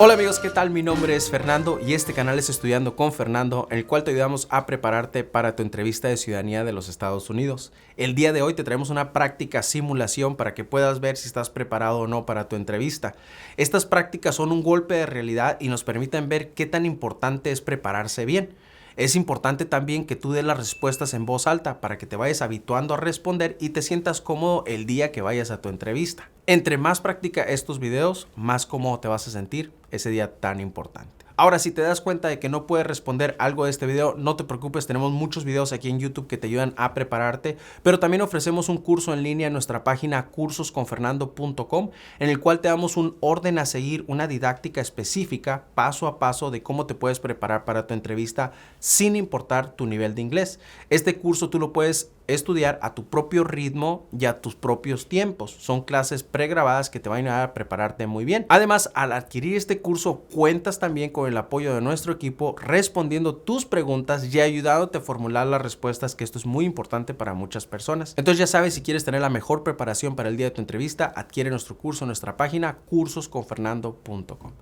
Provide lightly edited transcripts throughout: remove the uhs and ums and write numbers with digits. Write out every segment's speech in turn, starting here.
Hola amigos, ¿qué tal? Mi nombre es Fernando y este canal es Estudiando con Fernando, en el cual te ayudamos a prepararte para tu entrevista de ciudadanía de los Estados Unidos. El día de hoy te traemos una práctica simulación para que puedas ver si estás preparado o no para tu entrevista. Estas prácticas son un golpe de realidad y nos permiten ver qué tan importante es prepararse bien. Es importante también que tú des las respuestas en voz alta para que te vayas habituando a responder y te sientas cómodo el día que vayas a tu entrevista. Entre más practica estos videos, más cómodo te vas a sentir ese día tan importante. Ahora, si te das cuenta de que no puedes responder algo de este video, no te preocupes, tenemos muchos videos aquí en YouTube que te ayudan a prepararte, pero también ofrecemos un curso en línea en nuestra página cursosconfernando.com, en el cual te damos un orden a seguir, una didáctica específica, paso a paso, de cómo te puedes preparar para tu entrevista sin importar tu nivel de inglés. Este curso tú lo puedes estudiar a tu propio ritmo y a tus propios tiempos. Son clases pregrabadas que te van a ayudar a prepararte muy bien. Además, al adquirir este curso, cuentas también con el apoyo de nuestro equipo respondiendo tus preguntas y ayudándote a formular las respuestas, que esto es muy importante para muchas personas. Entonces ya sabes, si quieres tener la mejor preparación para el día de tu entrevista, adquiere nuestro curso en nuestra página cursosconfernando.com.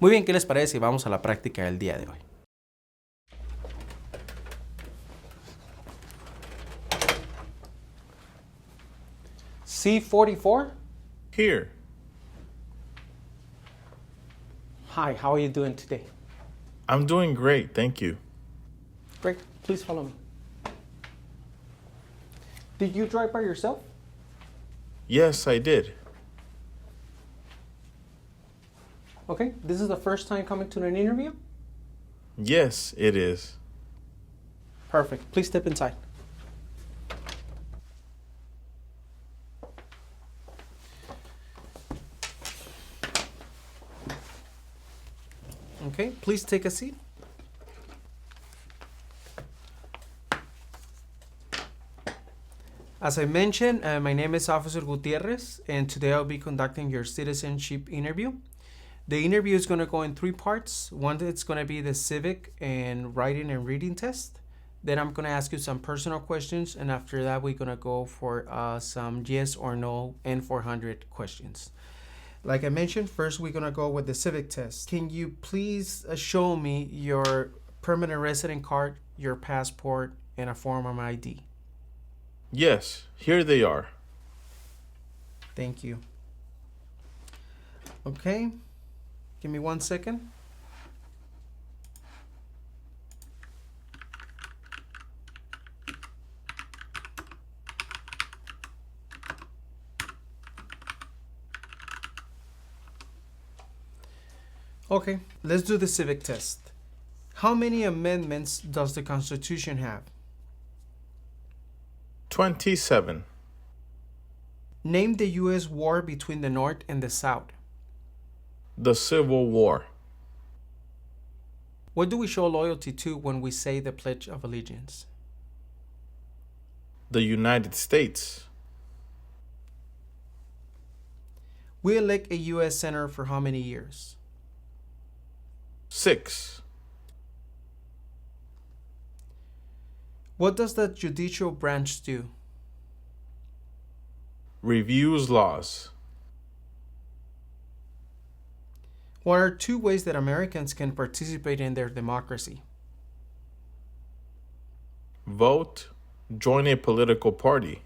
Muy bien, ¿qué les parece? Vamos a la práctica del día de hoy. C44? Here. Hi, how are you doing today? I'm doing great, thank you. Great, please follow me. Did you drive by yourself? Yes, I did. Okay, this is the first time coming to an interview? Yes, it is. Perfect, please step inside. Okay, please take a seat. As I mentioned, my name is Officer Gutierrez, and today I'll be conducting your citizenship interview. The interview is going to go in 3 parts. One, it's going to be the civic and writing and reading test. Then I'm going to ask you some personal questions, and after that, we're going to go for some yes or no N400 questions. Like I mentioned, first we're going to go with the civic test. Can you please show me your permanent resident card, your passport, and a form of ID? Yes, here they are. Thank you. Okay, give me 1 second. Okay, let's do the civic test. How many amendments does the Constitution have? 27. Name the U.S. war between the North and the South. The Civil War. What do we show loyalty to when we say the Pledge of Allegiance? The United States. We elect a U.S. Senator for how many years? 6. What does the judicial branch do? Reviews laws. What are 2 ways that Americans can participate in their democracy? Vote. Join a political party.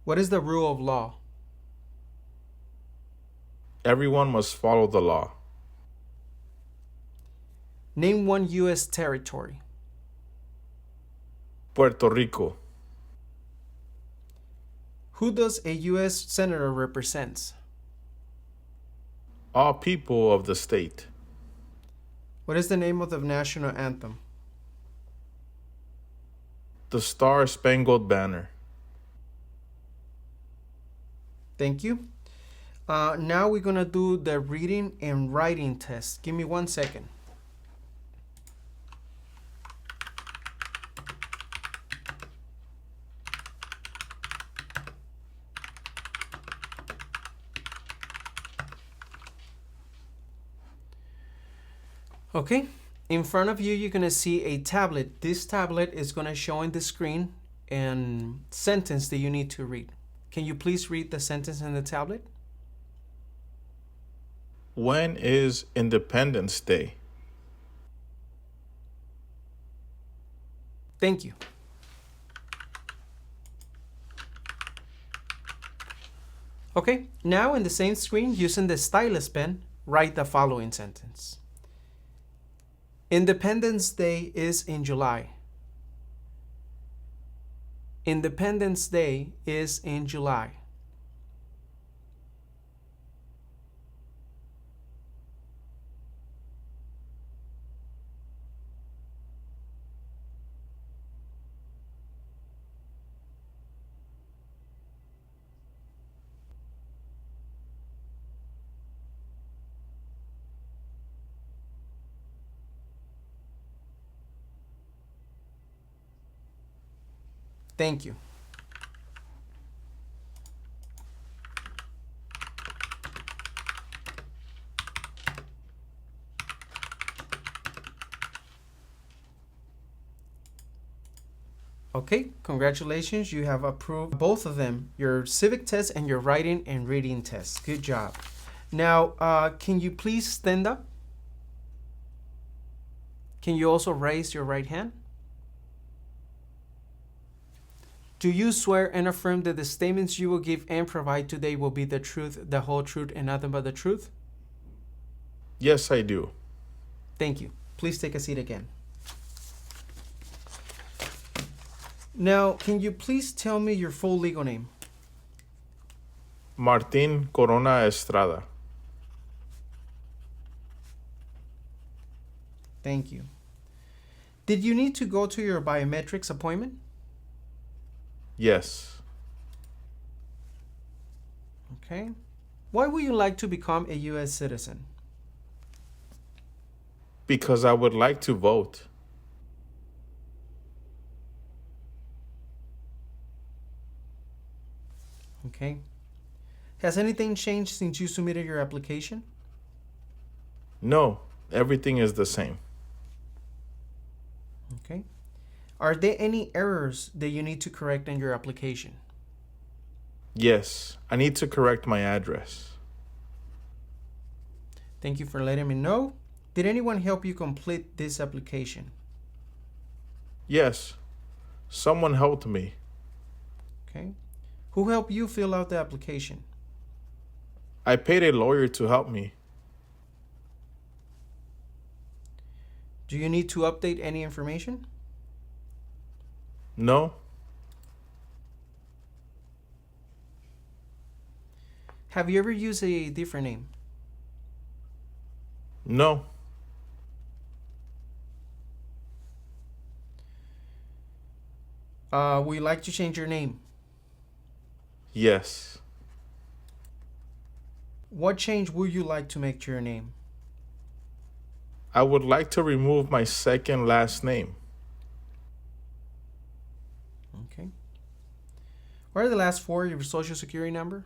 What is the rule of law? Everyone must follow the law. Name 1 U.S. territory. Puerto Rico. Who does a U.S. Senator represent? All people of the state. What is the name of the national anthem? The Star-Spangled Banner. Thank you. Now we're going to do the reading and writing test. Give me 1 second. Okay, in front of you, you're going to see a tablet. This tablet is going to show on the screen a sentence that you need to read. Can you please read the sentence in the tablet? When is Independence Day? Thank you. Okay, now in the same screen, using the stylus pen, write the following sentence. Independence Day is in July. Independence Day is in July. Thank you. Okay, congratulations. You have approved both of them, your civic test and your writing and reading test. Good job. Now, can you please stand up? Can you also raise your right hand? Do you swear and affirm that the statements you will give and provide today will be the truth, the whole truth, and nothing but the truth? Yes, I do. Thank you. Please take a seat again. Now, can you please tell me your full legal name? Martín Corona Estrada. Thank you. Did you need to go to your biometrics appointment? Yes. Okay. Why would you like to become a U.S. citizen? Because I would like to vote. Okay. Has anything changed since you submitted your application? No, everything is the same. Okay. Are there any errors that you need to correct in your application? Yes, I need to correct my address. Thank you for letting me know. Did anyone help you complete this application? Yes, someone helped me. Okay. Who helped you fill out the application? I paid a lawyer to help me. Do you need to update any information? No. Have you ever used a different name? No. Would you like to change your name? Yes. What change would you like to make to your name? I would like to remove my second last name. Okay. What are the last four of your social security number?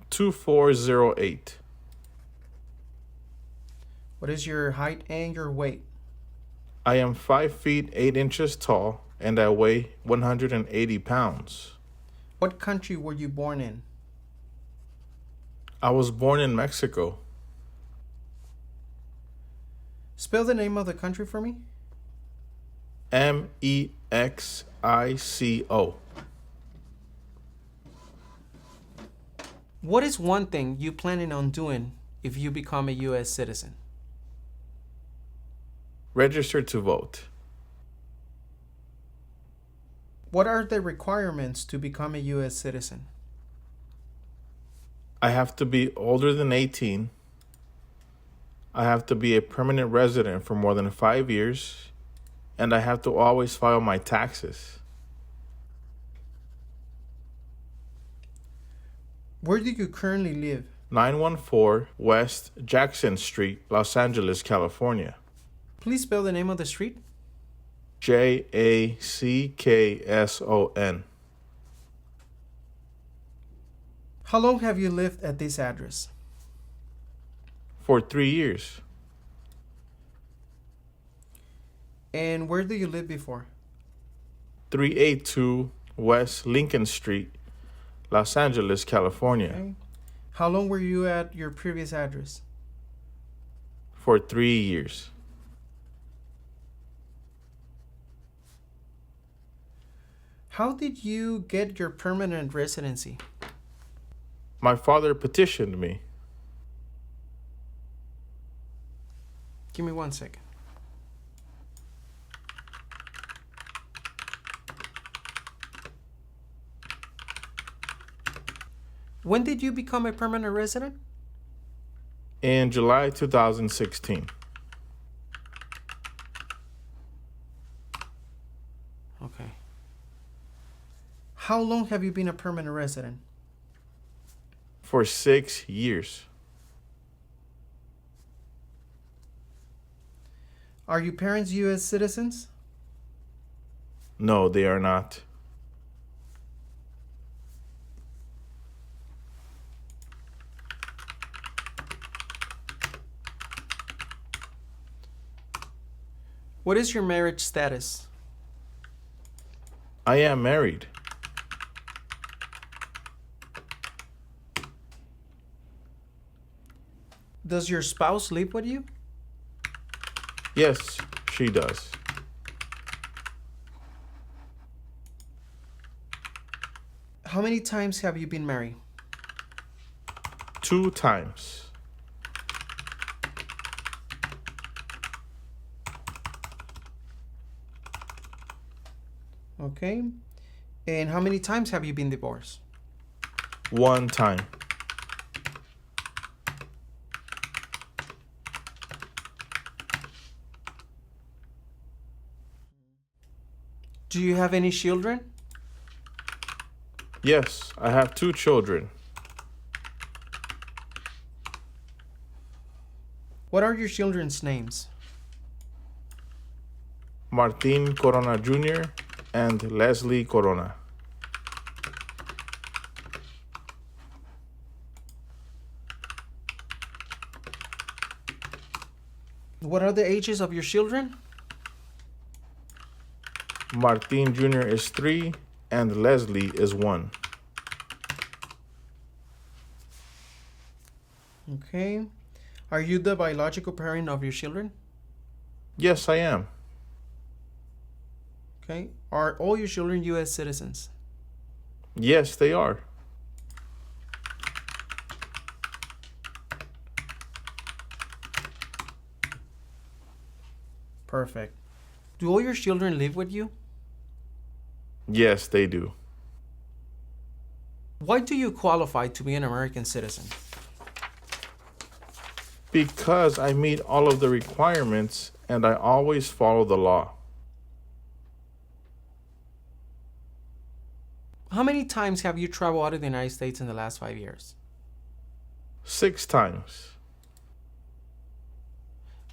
2408. What is your height and your weight? I am 5 feet 8 inches tall and I weigh 180 pounds. What country were you born in? I was born in Mexico. Spell the name of the country for me. Mexico. What is one thing you planning on doing if you become a U.S. citizen? Register to vote. What are the requirements to become a U.S. citizen? I have to be older than 18. I have to be a permanent resident for more than 5 years. And I have to always file my taxes. Where do you currently live? 914 West Jackson Street, Los Angeles, California. Please spell the name of the street. Jackson. How long have you lived at this address? For 3 years. And where do you live before? 382 West Lincoln Street, Los Angeles, California. Okay. How long were you at your previous address? For 3 years. How did you get your permanent residency? My father petitioned me. Give me 1 second. When did you become a permanent resident? In July 2016. Okay. How long have you been a permanent resident? For 6 years. Are your parents U.S. citizens? No, they are not. What is your marriage status? I am married. Does your spouse live with you? Yes, she does. How many times have you been married? 2 times. Okay. And how many times have you been divorced? 1 time. Do you have any children? Yes, I have 2 children. What are your children's names? Martin Corona Jr. and Leslie Corona. What are the ages of your children? Martin Jr. is 3 and Leslie is 1. Okay. Are you the biological parent of your children? Yes, I am. Okay. Are all your children U.S. citizens? Yes, they are. Perfect. Do all your children live with you? Yes, they do. Why do you qualify to be an American citizen? Because I meet all of the requirements and I always follow the law. How many times have you traveled out of the United States in the last 5 years? 6 times.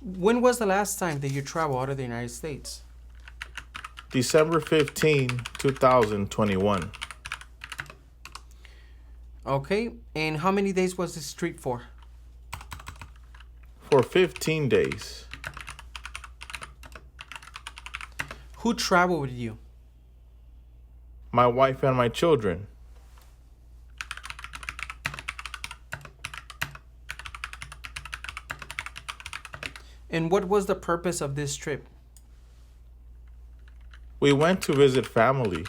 When was the last time that you traveled out of the United States? December 15, 2021. Okay. And how many days was this trip for? For 15 days. Who traveled with you? My wife and my children. And what was the purpose of this trip? We went to visit family.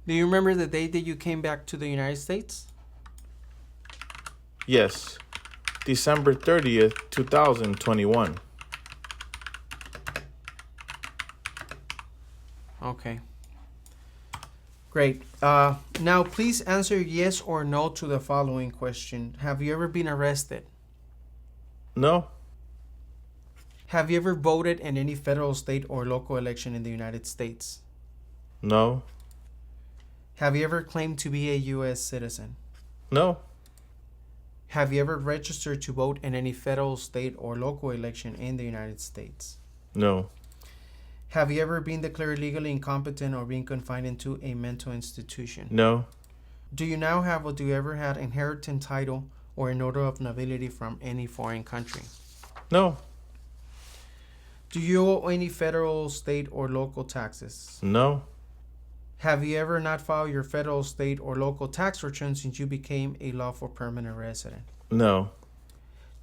Do you remember the day that you came back to the United States? Yes, December 30th, 2021. Okay. Great. Now, please answer yes or no to the following question. Have you ever been arrested? No, Have you ever voted in any federal, state, or local election in the United States? no, Have you ever claimed to be a U.S. citizen? no, Have you ever registered to vote in any federal, state, or local election in the United States? no, Have you ever been declared legally incompetent or been confined into a mental institution? no, Do you now have or do you ever had inheritance title or an order of nobility from any foreign country? no, Do you owe any federal, state, or local taxes? No. Have you ever not filed your federal, state, or local tax return since you became a lawful permanent resident? No.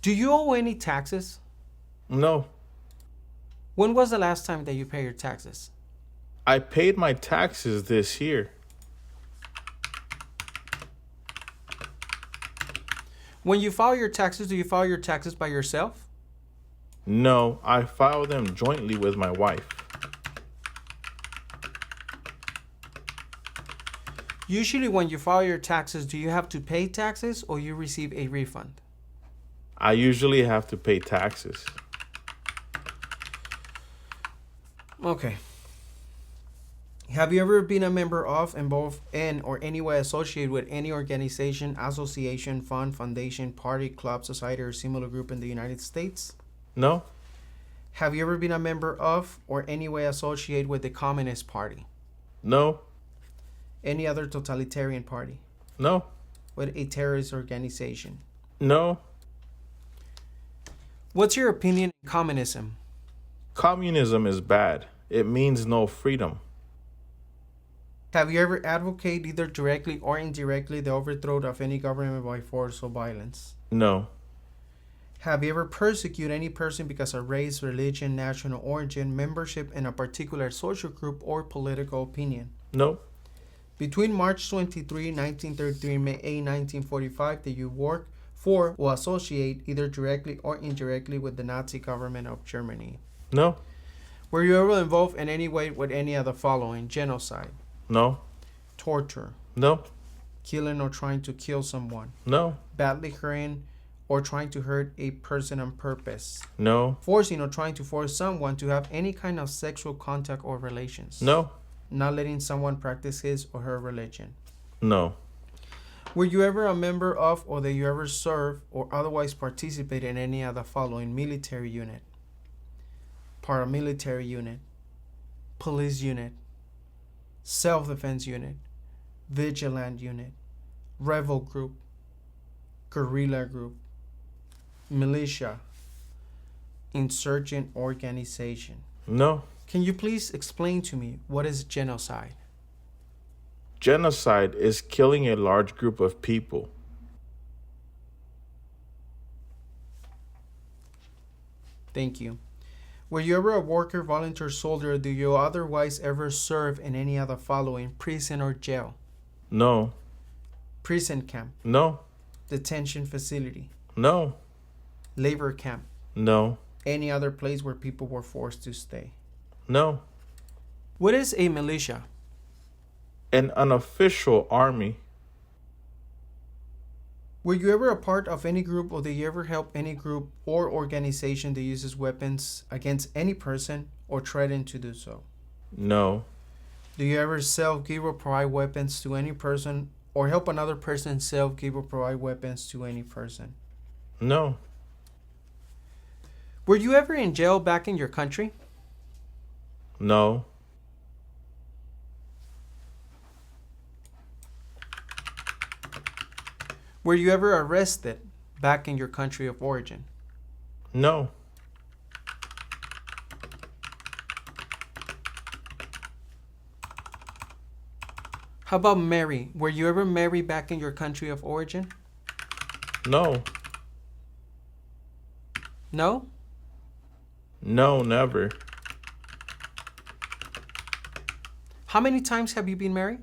Do you owe any taxes? No. When was the last time that you paid your taxes? I paid my taxes this year. When you file your taxes, do you file your taxes by yourself? No, I file them jointly with my wife. Usually when you file your taxes, do you have to pay taxes or you receive a refund? I usually have to pay taxes. Okay. Have you ever been a member of, involved in, or any way associated with any organization, association, fund, foundation, party, club, society, or similar group in the United States? No. Have you ever been a member of, or any way associated with the Communist Party? No. Any other totalitarian party? No. With a terrorist organization? No. What's your opinion on communism? Communism is bad. It means no freedom. Have you ever advocated either directly or indirectly the overthrow of any government by force or violence? No. Have you ever persecuted any person because of race, religion, national origin, membership in a particular social group, or political opinion? No. Between March 23, 1933 and May 8, 1945, did you work for or associate either directly or indirectly with the Nazi government of Germany? No. Were you ever involved in any way with any of the following? Genocide, No. torture, No. killing or trying to kill someone, No. badly hurting or trying to hurt a person on purpose, No. forcing or trying to force someone to have any kind of sexual contact or relations, No. not letting someone practice his or her religion. No. Were you ever a member of, or did you ever serve or otherwise participate in any of the following? Military unit, paramilitary unit, police unit, self-defense unit, vigilant unit, rebel group, guerrilla group, militia, insurgent organization? No. Can you please explain to me what is genocide? Genocide is killing a large group of people. Thank you. Were you ever a worker, volunteer, soldier, or do you otherwise ever serve in any of the following? Prison or jail, No. prison camp, No. detention facility, No. labor camp, No. any other place where people were forced to stay? No. What is a militia? An unofficial army. Were you ever a part of any group, or did you ever help any group or organization that uses weapons against any person or threaten to do so? No. Do you ever sell, give, or provide weapons to any person, or help another person sell, give, or provide weapons to any person? No. Were you ever in jail back in your country? No. Were you ever arrested back in your country of origin? No. How about marry? Were you ever married back in your country of origin? No. No? No, never. How many times have you been married?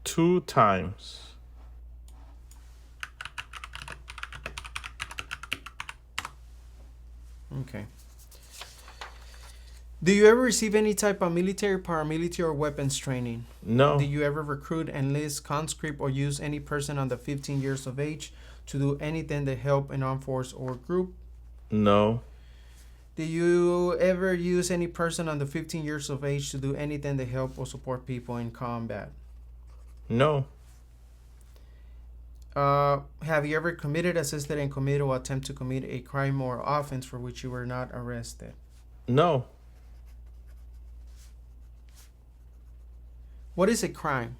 2 times. Okay. Do you ever receive any type of military, paramilitary, or weapons training? No. Do you ever recruit, enlist, conscript, or use any person under 15 years of age to do anything to help an armed force or group? No. Do you ever use any person under 15 years of age to do anything to help or support people in combat? No. Have you ever committed, assisted, and committed or attempt to commit a crime or offense for which you were not arrested? No. What is a crime?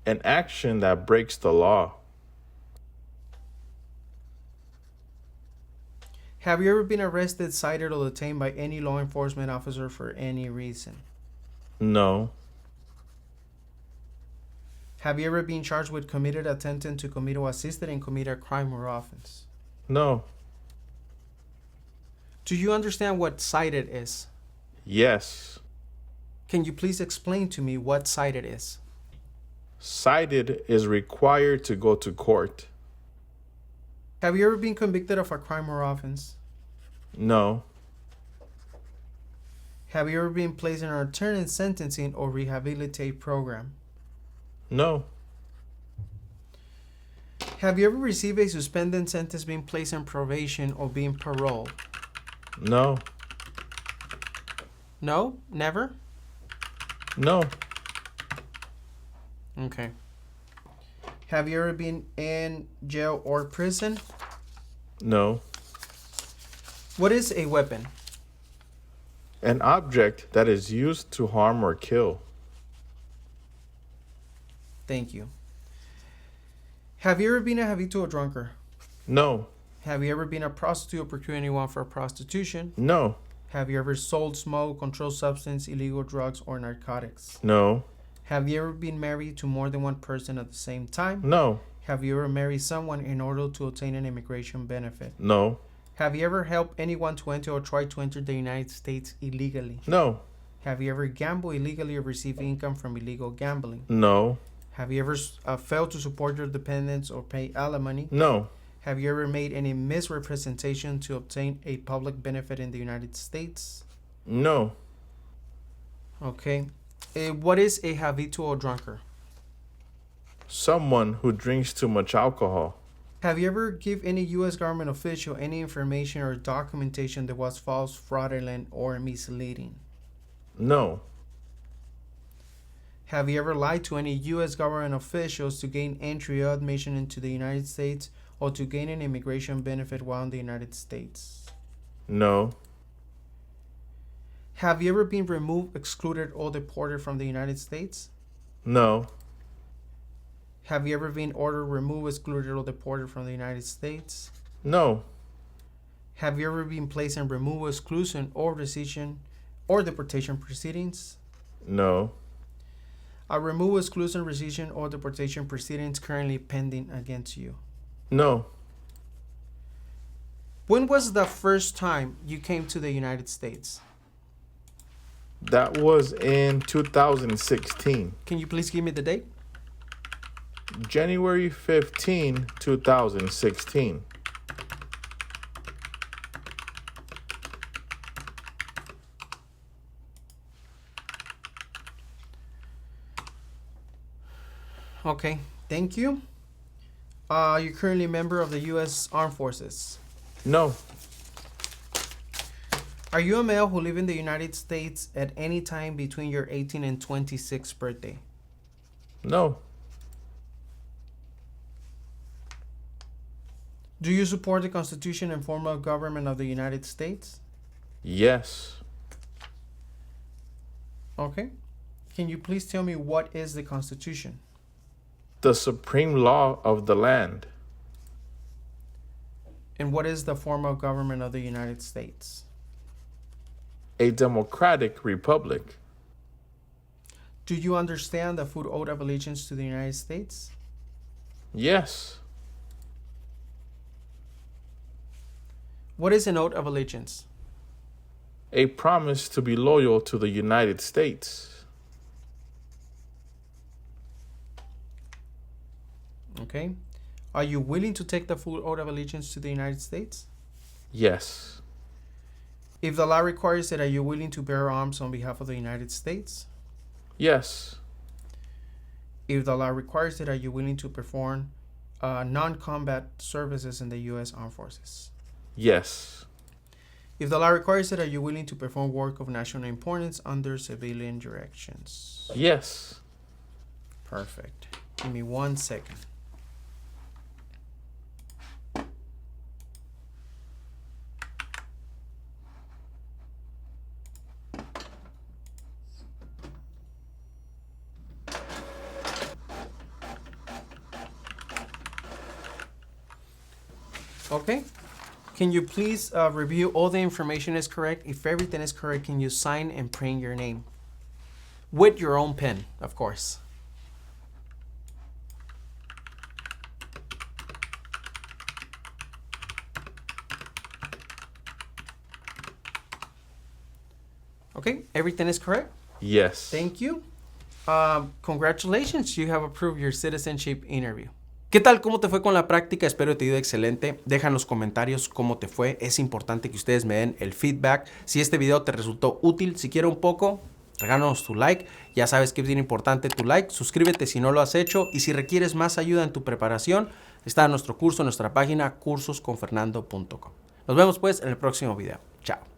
An action that breaks the law. Have you ever been arrested, cited, or detained by any law enforcement officer for any reason? No. Have you ever been charged with committed attempting to commit or assisted in commit a crime or offense? No. Do you understand what cited is? Yes. Can you please explain to me what cited is? Cited is required to go to court. Have you ever been convicted of a crime or offense? No. Have you ever been placed in an alternate sentencing or rehabilitate program? No. Have you ever received a suspended sentence, being placed on probation, or being paroled? No. No? Never? No. Okay. Have you ever been in jail or prison? No. What is a weapon? An object that is used to harm or kill. Thank you. Have you ever been a habitual drunkard? No. Have you ever been a prostitute or procured anyone for prostitution? No. Have you ever sold, smoked, controlled substance, illegal drugs, or narcotics? No. Have you ever been married to more than one person at the same time? No. Have you ever married someone in order to obtain an immigration benefit? No. Have you ever helped anyone to enter or try to enter the United States illegally? No. Have you ever gambled illegally or received income from illegal gambling? No. Have you ever failed to support your dependents or pay alimony? No. Have you ever made any misrepresentation to obtain a public benefit in the United States? No. Okay. What is a habitual drunkard? Someone who drinks too much alcohol. Have you ever give any U.S. government official any information or documentation that was false, fraudulent, or misleading? No. Have you ever lied to any U.S. government officials to gain entry or admission into the United States or to gain an immigration benefit while in the United States? No. Have you ever been removed, excluded, or deported from the United States? No. Have you ever been ordered, removed, excluded, or deported from the United States? No. Have you ever been placed in removal, exclusion, or rescission, or deportation proceedings? No. Are removal, exclusion, rescission, or deportation proceedings currently pending against you? No. When was the first time you came to the United States? That was in 2016. Can you please give me the date? January 15, 2016. Okay, thank you. You're currently a member of the U.S. Armed Forces. No. Are you a male who live in the United States at any time between your 18th and 26th birthday? No. Do you support the Constitution and form of government of the United States? Yes. Okay. Can you please tell me what is the Constitution? The supreme law of the land. And what is the form of government of the United States? A democratic republic. Do you understand the full oath of allegiance to the United States? Yes. What is an oath of allegiance? A promise to be loyal to the United States. Okay. Are you willing to take the full oath of allegiance to the United States? Yes. If the law requires it, are you willing to bear arms on behalf of the United States? Yes. If the law requires it, are you willing to perform non-combat services in the U.S. Armed Forces? Yes. If the law requires it, are you willing to perform work of national importance under civilian directions? Yes. Perfect. Give me 1 second. Okay. Can you please review all the information is correct? If everything is correct, can you sign and print your name? With your own pen, of course. Okay, everything is correct? Yes. Thank you. Congratulations, you have approved your Citizenship Interview. ¿Qué tal? ¿Cómo te fue con la práctica? Espero te haya ido excelente. Deja en los comentarios cómo te fue. Es importante que ustedes me den el feedback. Si este video te resultó útil, si quieres un poco, regálanos tu like. Ya sabes que es bien importante tu like. Suscríbete si no lo has hecho. Y si requieres más ayuda en tu preparación, está en nuestro curso, en nuestra página cursosconfernando.com. Nos vemos pues en el próximo video. Chao.